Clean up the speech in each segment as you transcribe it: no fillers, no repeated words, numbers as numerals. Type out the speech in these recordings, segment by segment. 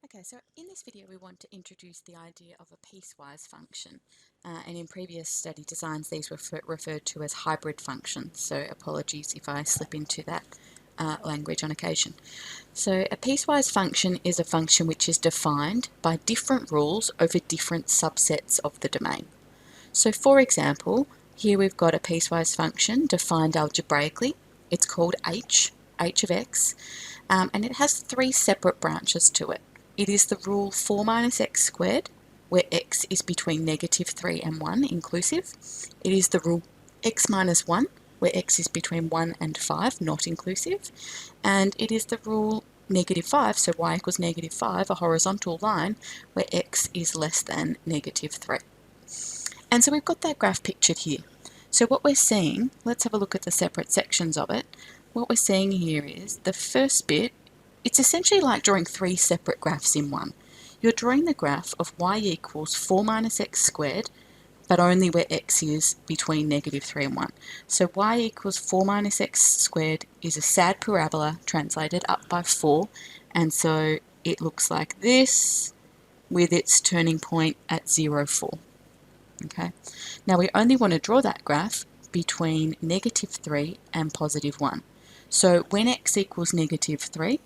Okay, so in this video we want to introduce the idea of a piecewise function, and in previous study designs these were referred to as hybrid functions, so apologies if I slip into that language on occasion. So a piecewise function is a function which is defined by different rules over different subsets of the domain. So for example, here we've got a piecewise function defined algebraically. It's called h of x, and it has three separate branches to it. It is the rule 4 minus x squared, where x is between -3 and 1 inclusive. It is the rule x minus 1, where x is between 1 and 5, not inclusive. And it is the rule -5, so y equals -5, a horizontal line, where x is less than -3. And so we've got that graph pictured here. So what we're seeing, let's have a look at the separate sections of it. What we're seeing here is the first bit, it's essentially like drawing three separate graphs in one. You're drawing the graph of y equals 4 minus x squared, but only where x is between -3 and 1. So y equals 4 minus x squared is a sad parabola translated up by 4, and so it looks like this with its turning point at 0, 4. Okay. Now we only want to draw that graph between -3 and +1. So when x equals -3,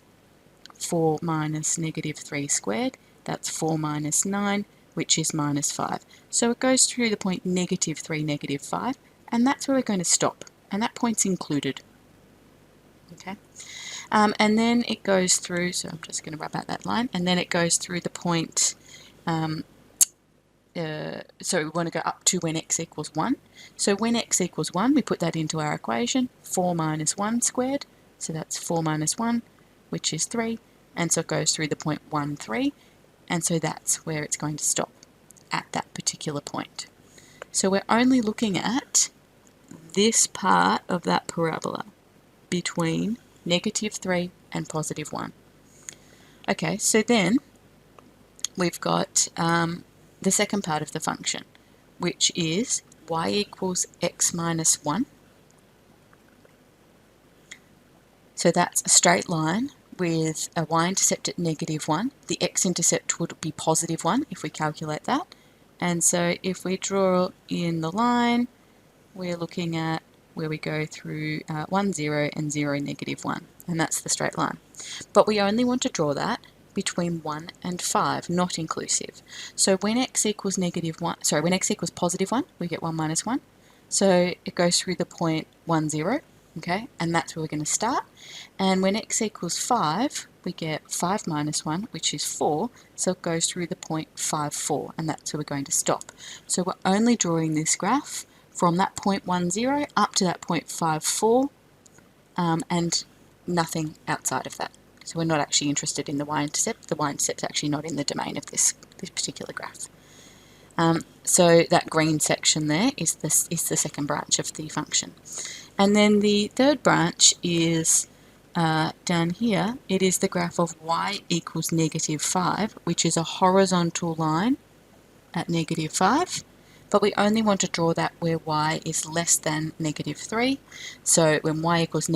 4 minus -3 squared, that's 4 minus 9, which is -5. So it goes through the point -3, -5, and that's where we're going to stop. And that point's included. Okay. And then it goes through, so I'm just going to rub out that line, and then it goes through the point, so we want to go up to when x equals 1. So when x equals 1, we put that into our equation, 4 minus 1 squared, so that's 4 minus 1, which is 3, and so it goes through the point 1, 3, and so that's where it's going to stop, at that particular point. So we're only looking at this part of that parabola between -3 and +1. Okay, so then we've got the second part of the function, which is y equals x minus 1. So that's a straight line with a y-intercept at -1. The x-intercept would be +1 if we calculate that. And so if we draw in the line, we're looking at where we go through 1, 0 and 0, -1. And that's the straight line. But we only want to draw that between 1 and 5, not inclusive. So when x equals -1, when x equals +1, we get 1 minus 1. So it goes through the point 1, 0, okay, and that's where we're going to start. And when x equals 5, we get 5 minus 1, which is 4, so it goes through the point 5, 4, and that's where we're going to stop. So we're only drawing this graph from that point 1, 0 up to that point 5, 4, and nothing outside of that. So we're not actually interested in the y-intercept. The y-intercept's actually not in the domain of this particular graph. So that green section there is the second branch of the function. And then the third branch is down here. It is the graph of y equals -5, which is a horizontal line at -5. But we only want to draw that where y is less than -3. So when y equals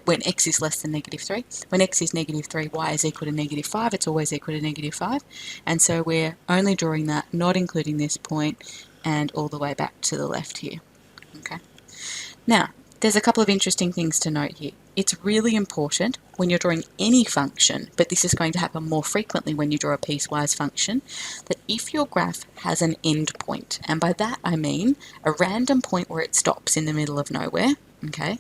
when x is less than -3. When x is -3, y is equal to -5. It's always equal to -5. And so we're only drawing that, not including this point, and all the way back to the left here. Okay. Now, there's a couple of interesting things to note here. It's really important when you're drawing any function, but this is going to happen more frequently when you draw a piecewise function, that if your graph has an end point, and by that I mean a random point where it stops in the middle of nowhere, okay,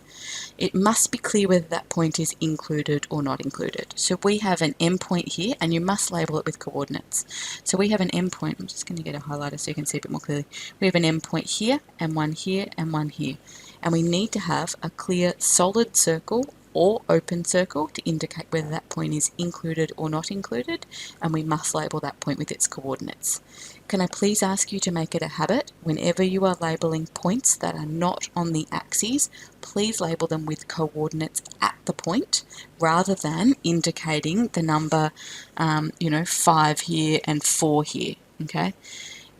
it must be clear whether that point is included or not included. So we have an endpoint here, and you must label it with coordinates. So we have an endpoint. I'm just going to get a highlighter so you can see a bit more clearly. We have an endpoint here, and one here, and one here. And we need to have a clear solid circle or open circle to indicate whether that point is included or not included, and we must label that point with its coordinates. Can I please ask you to make it a habit, whenever you are labeling points that are not on the axes, please label them with coordinates at the point, rather than indicating the number, 5 here and 4 here, okay?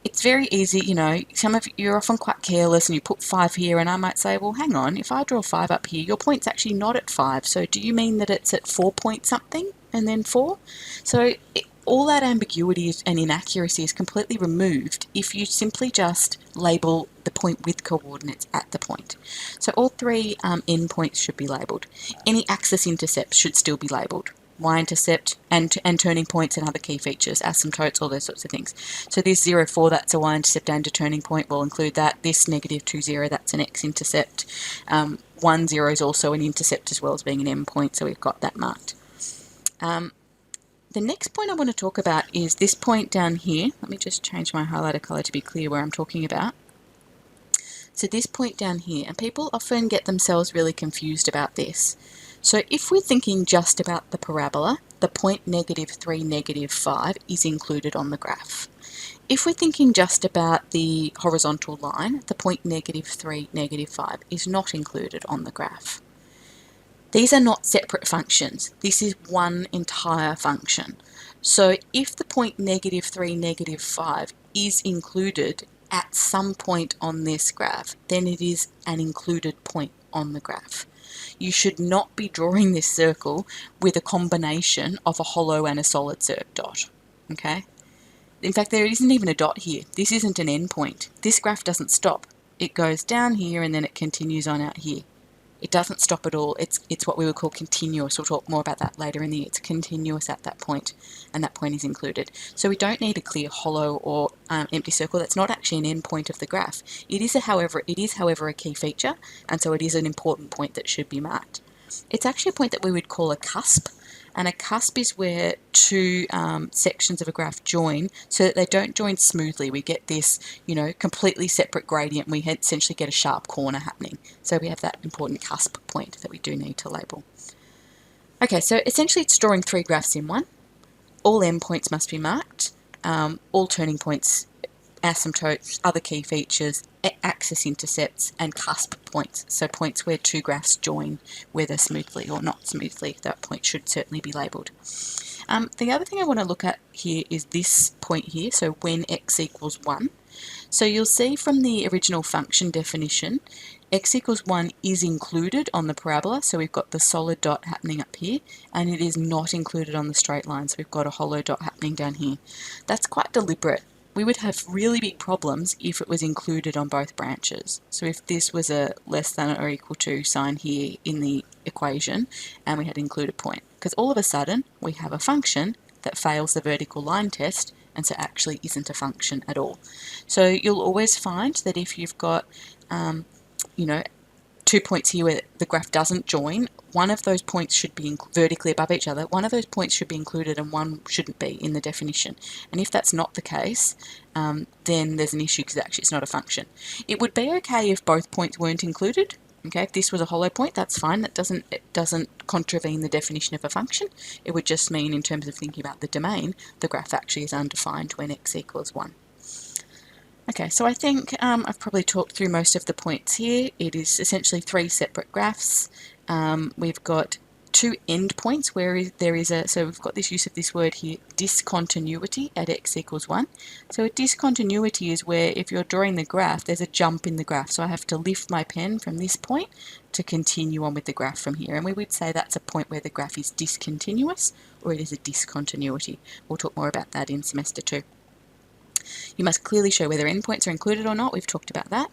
It's very easy, some of you're often quite careless and you put 5 here, and I might say, well, hang on, if I draw 5 up here, your point's actually not at 5, so do you mean that it's at 4 point something? and then 4. So all that ambiguity and inaccuracy is completely removed if you simply just label the point with coordinates at the point. So all 3 endpoints should be labelled. Any axis intercepts should still be labelled. Y-intercept and turning points and other key features, asymptotes, all those sorts of things. So this 0, 4, that's a y-intercept and a turning point, we'll include that. This -2, 0, that's an x-intercept. 1, 0 is also an intercept as well as being an endpoint, so we've got that marked. The next point I want to talk about is this point down here. Let me just change my highlighter colour to be clear where I'm talking about. So this point down here, and people often get themselves really confused about this. So if we're thinking just about the parabola, the point -3, -5 is included on the graph. If we're thinking just about the horizontal line, the point -3, -5 is not included on the graph. These are not separate functions. This is one entire function. So if the point -3, -5 is included at some point on this graph, then it is an included point on the graph. You should not be drawing this circle with a combination of a hollow and a solid dot. Okay? In fact, there isn't even a dot here. This isn't an endpoint. This graph doesn't stop. It goes down here and then it continues on out here. It doesn't stop at all. It's what we would call continuous. We'll talk more about that later in the year. It's continuous at that point, and that point is included. So we don't need a clear hollow or empty circle. That's not actually an endpoint of the graph. It is, however, a key feature, and so it is an important point that should be marked. It's actually a point that we would call a cusp, and a cusp is where 2 sections of a graph join so that they don't join smoothly. We get this, completely separate gradient. We essentially get a sharp corner happening. So we have that important cusp point that we do need to label. Okay, so essentially it's drawing 3 graphs in one. All endpoints must be marked. All turning points, asymptotes, other key features, axis intercepts, and cusp points. So points where 2 graphs join, whether smoothly or not smoothly. That point should certainly be labelled. The other thing I want to look at here is this point here, so when x equals 1. So you'll see from the original function definition, x equals 1 is included on the parabola, so we've got the solid dot happening up here, and it is not included on the straight line, so we've got a hollow dot happening down here. That's quite deliberate. We would have really big problems if it was included on both branches. So if this was a less than or equal to sign here in the equation, and we had included point, because all of a sudden we have a function that fails the vertical line test, and so actually isn't a function at all. So you'll always find that if you've got 2 points here where the graph doesn't join, one of those points should be vertically above each other, one of those points should be included and one shouldn't be in the definition. And if that's not the case, then there's an issue because actually it's not a function. It would be okay if both points weren't included. Okay, if this was a hollow point, that's fine. It doesn't contravene the definition of a function. It would just mean, in terms of thinking about the domain, the graph actually is undefined when x equals 1. Okay, so I think I've probably talked through most of the points here. It is essentially 3 separate graphs. We've got 2 endpoints where there is so we've got this use of this word here, discontinuity at x equals 1. So a discontinuity is where if you're drawing the graph, there's a jump in the graph. So I have to lift my pen from this point to continue on with the graph from here. And we would say that's a point where the graph is discontinuous, or it is a discontinuity. We'll talk more about that in semester 2. You must clearly show whether endpoints are included or not. We've talked about that.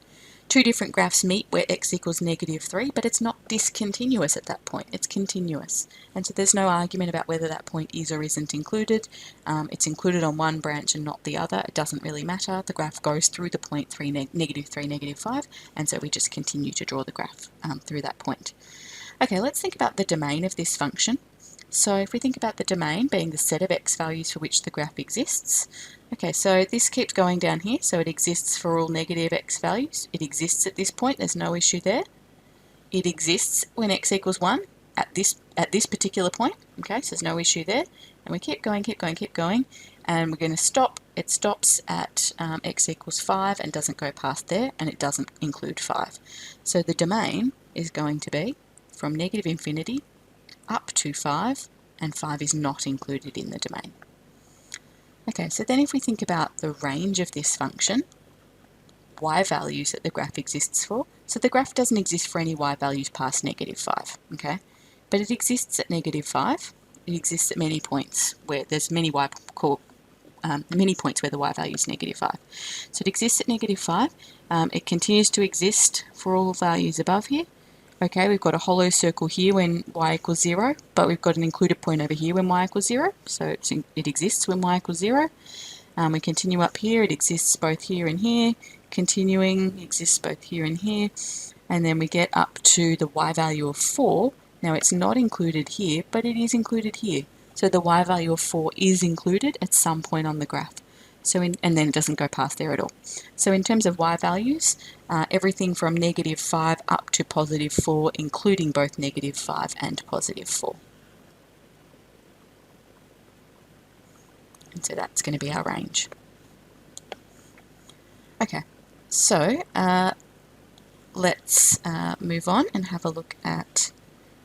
2 different graphs meet where x equals -3, but it's not discontinuous at that point. It's continuous. And so there's no argument about whether that point is or isn't included. It's included on one branch and not the other. It doesn't really matter. The graph goes through the point -3, -5, and so we just continue to draw the graph through that point. Okay, let's think about the domain of this function. So if we think about the domain being the set of x values for which the graph exists, okay, so this keeps going down here, so it exists for all negative x values. It exists at this point, there's no issue there. It exists when x equals 1 at this particular point, okay, so there's no issue there. And we keep going, and we're going to stop. It stops at x equals 5 and doesn't go past there, and it doesn't include 5. So the domain is going to be from -∞ up to 5, and 5 is not included in the domain. Okay, so then if we think about the range of this function, y values that the graph exists for, so the graph doesn't exist for any y values past -5, okay? But it exists at -5, It exists at many points where there's many many points where the y value is -5. So it exists at -5. It continues to exist for all values above here. Okay, we've got a hollow circle here when y equals 0, but we've got an included point over here when y equals 0. So it exists when y equals 0. We continue up here, it exists both here and here. Continuing, exists both here and here. And then we get up to the y value of 4. Now it's not included here, but it is included here. So the y value of 4 is included at some point on the graph. And then it doesn't go past there at all. So in terms of y values, everything from -5 up to +4, including both -5 and +4. And so that's going to be our range. Okay, so let's move on and have a look at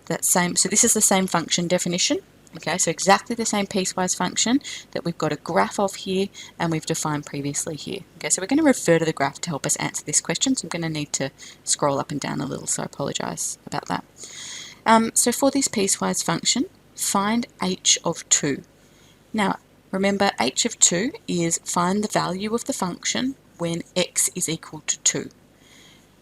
that same. So this is the same function definition. Okay, so exactly the same piecewise function that we've got a graph of here and we've defined previously here. Okay, so we're going to refer to the graph to help us answer this question. So I'm going to need to scroll up and down a little, so I apologise about that. So for this piecewise function, find h of 2. Now, remember, h of 2 is find the value of the function when x is equal to 2.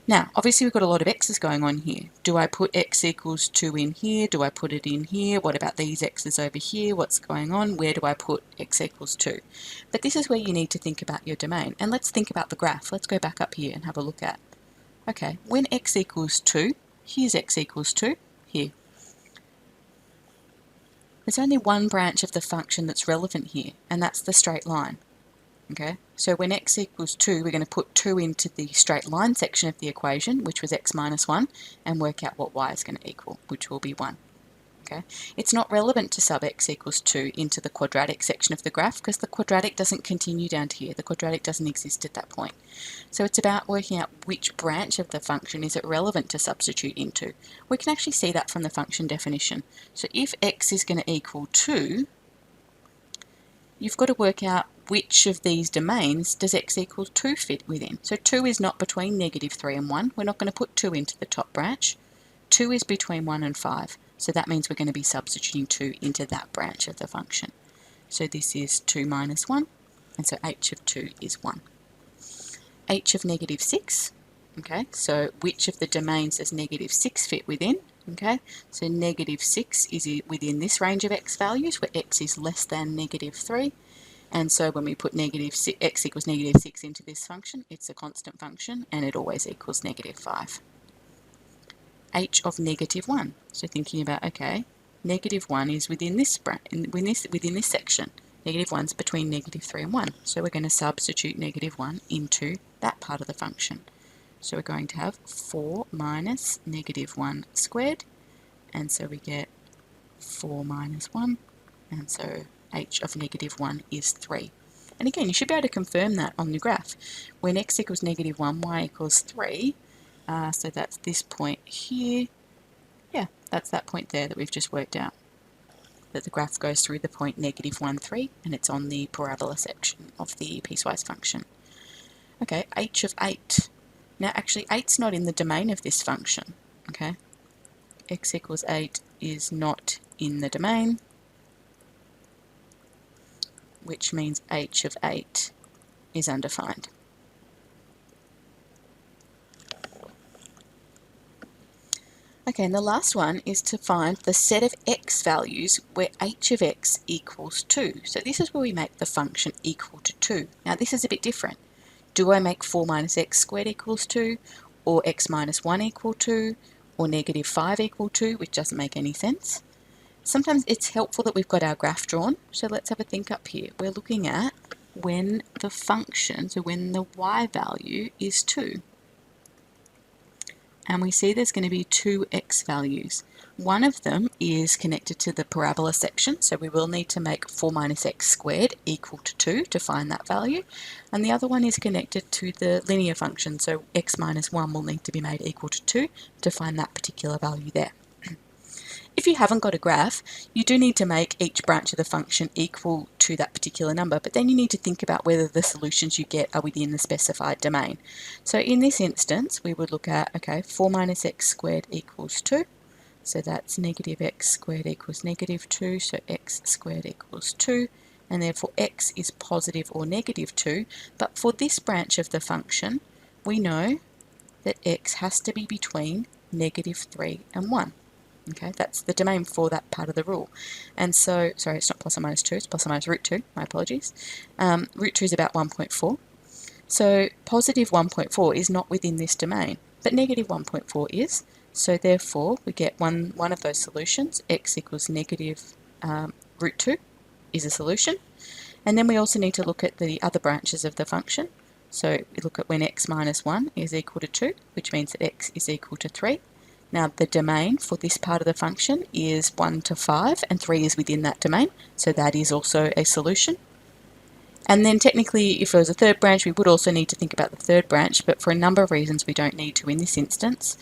Now, obviously we've got a lot of x's going on here. Do I put x equals 2 in here? Do I put it in here? What about these x's over here? What's going on? Where do I put x equals 2? But this is where you need to think about your domain. And let's think about the graph. Let's go back up here and have a look at. Okay, when x equals 2, here's x equals 2, here. There's only one branch of the function that's relevant here, and that's the straight line. Okay, so when x equals 2, we're going to put 2 into the straight line section of the equation, which was x minus 1, and work out what y is going to equal, which will be 1. Okay, it's not relevant to sub x equals 2 into the quadratic section of the graph because the quadratic doesn't continue down to here. The quadratic doesn't exist at that point. So it's about working out which branch of the function is it relevant to substitute into. We can actually see that from the function definition. So if x is going to equal 2, you've got to work out which of these domains does x equals 2 fit within. So 2 is not between -3 and 1. We're not going to put 2 into the top branch. 2 is between 1 and 5. So that means we're going to be substituting 2 into that branch of the function. So this is 2 minus 1, and so h of 2 is 1. h of -6, okay, so which of the domains does -6 fit within? Okay, so -6 is within this range of x values where x is less than -3. And so when we put x equals -6 into this function, it's a constant function and it always equals -5. h of -1. So thinking about, okay, -1 is within this section. -1 is between -3 and 1. So we're going to substitute -1 into that part of the function. So we're going to have 4 minus -1 squared. And so we get 4 minus 1. And so h of -1 is 3. And again, you should be able to confirm that on the graph. When x equals -1, y equals 3. So that's this point here. Yeah, that's that point there that we've just worked out. That the graph goes through the point -1, 3, and it's on the parabola section of the piecewise function. Okay, h of 8. Now actually 8's not in the domain of this function. Okay, x equals 8 is not in the domain, which means h of 8 is undefined. Okay, and the last one is to find the set of x values where h of x equals 2. So this is where we make the function equal to 2. Now this is a bit different. Do I make 4 minus x squared equals 2, or x minus 1 equal 2, or -5 equal 2, which doesn't make any sense? Sometimes it's helpful that we've got our graph drawn. So let's have a think up here. We're looking at when the function, so when the y value is 2. And we see there's going to be 2 x values. One of them is connected to the parabola section, so we will need to make 4 minus x squared equal to 2 to find that value. And the other one is connected to the linear function, so x minus 1 will need to be made equal to 2 to find that particular value there. If you haven't got a graph, you do need to make each branch of the function equal to that particular number, but then you need to think about whether the solutions you get are within the specified domain. So in this instance, we would look at, okay, 4 minus x squared equals 2. So that's negative x squared equals negative 2, so x squared equals 2, and therefore x is positive or negative 2, but for this branch of the function, we know that x has to be between negative 3 and 1. Okay, that's the domain for that part of the rule. And so, sorry, it's not plus or minus 2, it's plus or minus root 2, my apologies. Root 2 is about 1.4. So positive 1.4 is not within this domain, but negative 1.4 is. So therefore, we get one of those solutions, x equals negative root 2 is a solution. And then we also need to look at the other branches of the function. So we look at when x minus 1 is equal to 2, which means that x is equal to 3. Now the domain for this part of the function is 1 to 5, and 3 is within that domain, so that is also a solution. And then technically, if there was a third branch, we would also need to think about the third branch, but for a number of reasons we don't need to in this instance.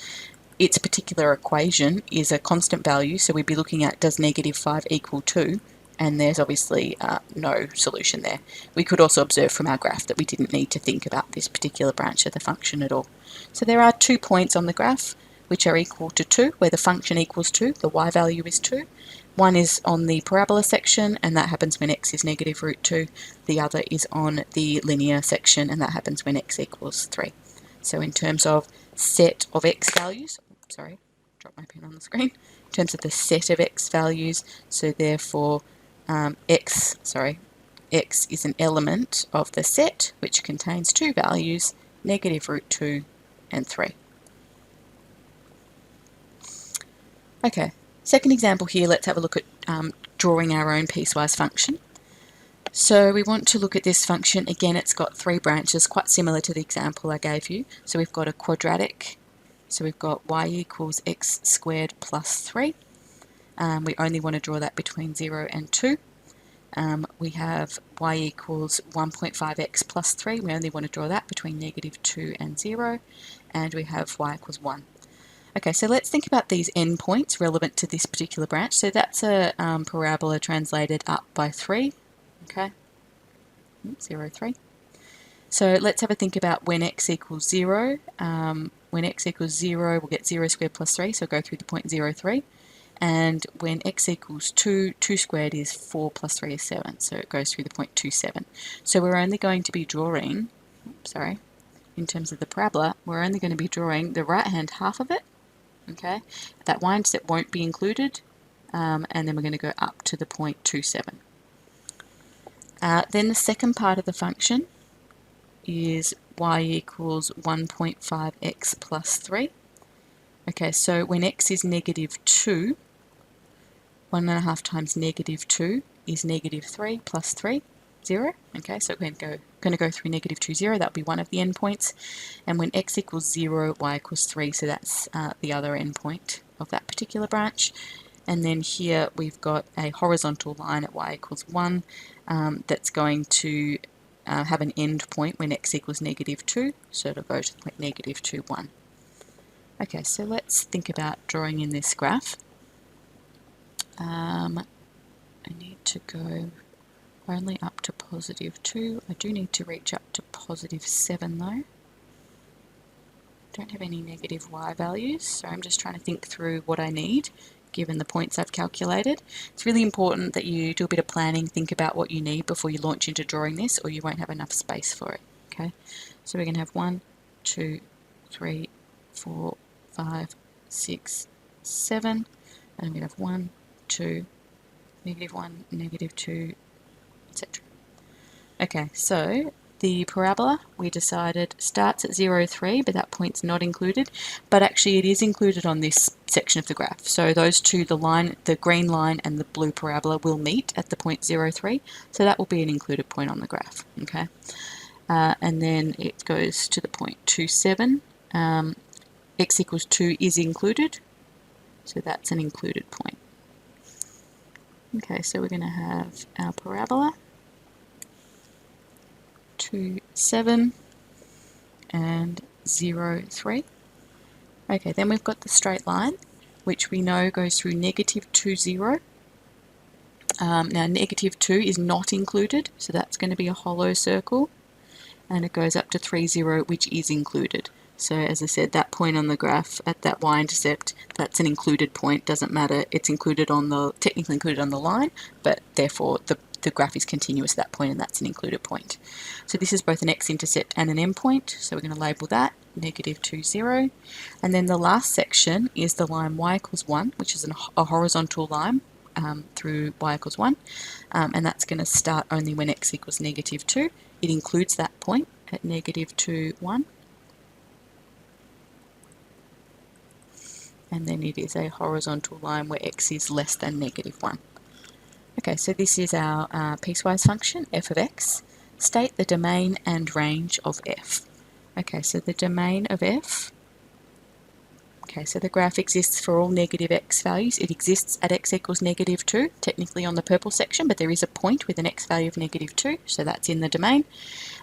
Its particular equation is a constant value, so we'd be looking at does negative 5 equal 2, and there's obviously no solution there. We could also observe from our graph that we didn't need to think about this particular branch of the function at all. So there are 2 points on the graph which are equal to 2, where the function equals 2, the y value is 2. One is on the parabola section, and that happens when x is negative root 2. The other is on the linear section, and that happens when x equals 3. So in terms of set of x values, sorry, dropped my pen on the screen, in terms of the set of x values, so therefore x is an element of the set which contains 2 values, negative root 2 and 3. Okay, second example here, let's have a look at drawing our own piecewise function. So we want to look at this function. Again, it's got 3 branches, quite similar to the example I gave you. So we've got a quadratic, so we've got y equals x squared plus 3. We only want to draw that between 0 and 2. We have y equals 1.5x plus 3. We only want to draw that between negative 2 and 0. And we have y equals 1. Okay, so let's think about these endpoints relevant to this particular branch. So that's a parabola translated up by 3, okay, 0, 3. So let's have a think about when x equals 0. When x equals 0, we'll get 0 squared plus 3, so go through the point 0, 3. And when x equals 2, 2 squared is 4 plus 3 is 7, so it goes through the point 2, 7. So we're only going to be drawing, in terms of the parabola, we're only going to be drawing the right-hand half of it. Okay, that y-intercept won't be included, and then we're going to go up to the point 2, 7. Then the second part of the function is y equals 1.5x plus 3. Okay, so when x is negative 2, 1.5 times negative 2 is negative 3 plus 3, 0. Okay, so we're going to go through negative 2, 0. That would be one of the endpoints. And when x equals 0, y equals 3, so that's the other endpoint of that particular branch. And then here we've got a horizontal line at y equals 1 that's going to have an end point when x equals negative 2, so it'll go to the point negative 2, 1. Okay, so let's think about drawing in this graph. I need to go only up to positive 2. I do need to reach up to positive 7 though. Don't have any negative y values, so I'm just trying to think through what I need given the points I've calculated. It's really important that you do a bit of planning, think about what you need before you launch into drawing this, or you won't have enough space for it. Okay, so we're going to have 1, 2, 3, 4, 5, 6, 7, and I'm going to have 1, 2, negative 1, negative 2, etc. Okay, so the parabola, we decided, starts at 0, 3, but that point's not included, but actually it is included on this section of the graph. So those two, the green line and the blue parabola, will meet at the point 0, 3, so that will be an included point on the graph. Okay, and then it goes to the point 2, 7. X equals 2 is included, so that's an included point. Okay, so we're going to have our parabola, 2, 7, and 0, 3. Okay, then we've got the straight line, which we know goes through negative 2, 0. Now, negative 2 is not included, so that's going to be a hollow circle, and it goes up to 3, 0, which is included. So as I said, that point on the graph at that y-intercept, that's an included point. Doesn't matter, it's included on the, technically included on the line, but therefore the graph is continuous at that point, and that's an included point. So this is both an x-intercept and an endpoint, so we're going to label that negative 2, 0. And then the last section is the line y equals 1, which is a horizontal line through y equals 1, and that's going to start only when x equals negative 2. It includes that point at negative 2, 1. And then it is a horizontal line where x is less than negative 1. Okay, so this is our piecewise function, f of x. State the domain and range of f. Okay, so the domain of f, okay, so the graph exists for all negative x values. It exists at x equals negative 2, technically on the purple section, but there is a point with an x value of negative 2, so that's in the domain.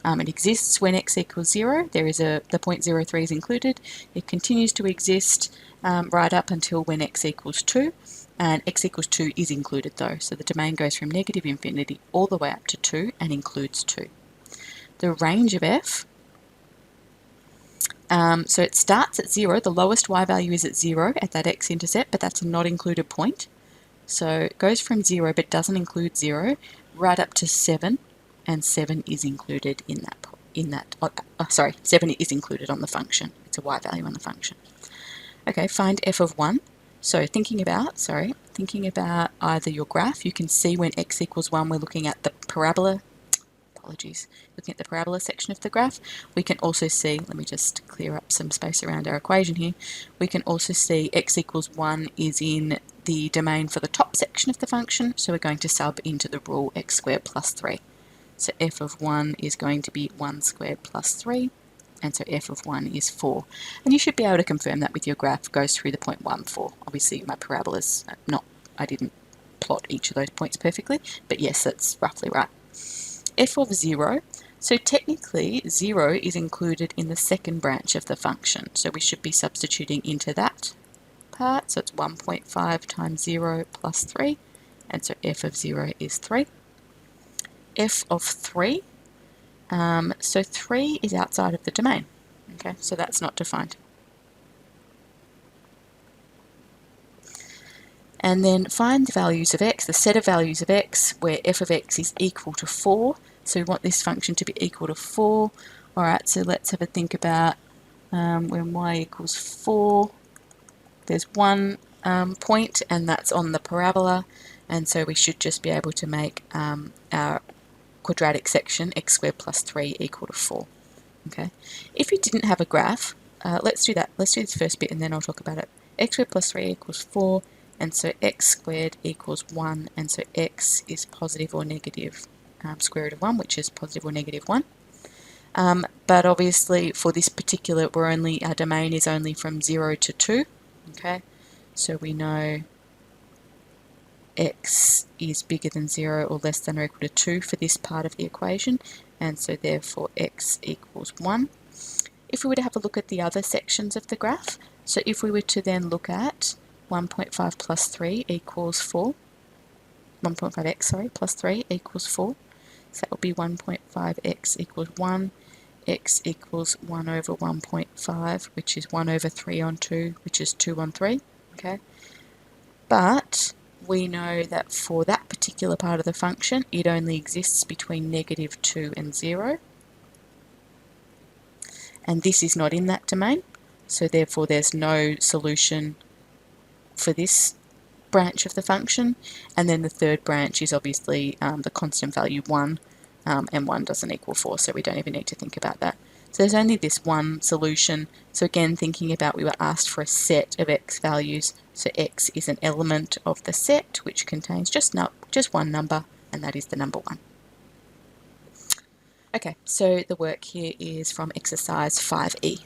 It exists when x equals 0. There is the point 0.03 is included. It continues to exist right up until when x equals 2, and x equals 2 is included though, so the domain goes from negative infinity all the way up to 2 and includes 2. The range of f, so it starts at 0, the lowest y value is at 0 at that x-intercept, but that's a not included point. So it goes from 0 but doesn't include 0 right up to 7, and 7 is included in that, 7 is included on the function. It's a y value on the function. Okay, find f of 1. So thinking about either your graph, you can see when x equals 1 we're looking at the parabola, looking at the parabola section of the graph. We can also see, let me just clear up some space around our equation here, we can also see x equals 1 is in the domain for the top section of the function, so we're going to sub into the rule x squared plus 3. So f of 1 is going to be 1 squared plus 3, and so f of 1 is 4. And you should be able to confirm that with your graph goes through the point 1, 4. Obviously my parabola's I didn't plot each of those points perfectly, but yes, that's roughly right. F of 0, so technically 0 is included in the second branch of the function, so we should be substituting into that part, so it's 1.5 times 0 plus 3, and so f of 0 is 3. F of 3, so 3 is outside of the domain, okay, so that's not defined. And then find the values of x, the set of values of x, where f of x is equal to 4. So we want this function to be equal to 4. Alright, so let's have a think about when y equals 4. There's one point, and that's on the parabola, and so we should just be able to make our quadratic section, x squared plus 3 equal to 4. Okay. If you didn't have a graph, let's do that. Let's do this first bit and then I'll talk about it. X squared plus 3 equals 4, and so x squared equals 1, and so x is positive or negative square root of 1, which is positive or negative 1. But obviously for this particular, our domain is only from 0 to 2. Okay, so we know x is bigger than 0 or less than or equal to 2 for this part of the equation, and so therefore x equals 1. If we were to have a look at the other sections of the graph, so if we were to then look at 1.5 plus 3 equals 4, 1.5x, sorry, plus 3 equals 4, so that would be 1.5x equals 1, x equals 1 over 1.5, which is 1 over 3 on 2, which is 2 on 3, okay? But we know that for that particular part of the function, it only exists between negative 2 and 0. And this is not in that domain, so therefore there's no solution for this branch of the function. And then the third branch is obviously the constant value 1, and 1 doesn't equal 4, so we don't even need to think about that. So there's only this one solution. So again, thinking about, we were asked for a set of x values, so x is an element of the set which contains just one number, and that is the number 1. Okay, so the work here is from exercise 5E.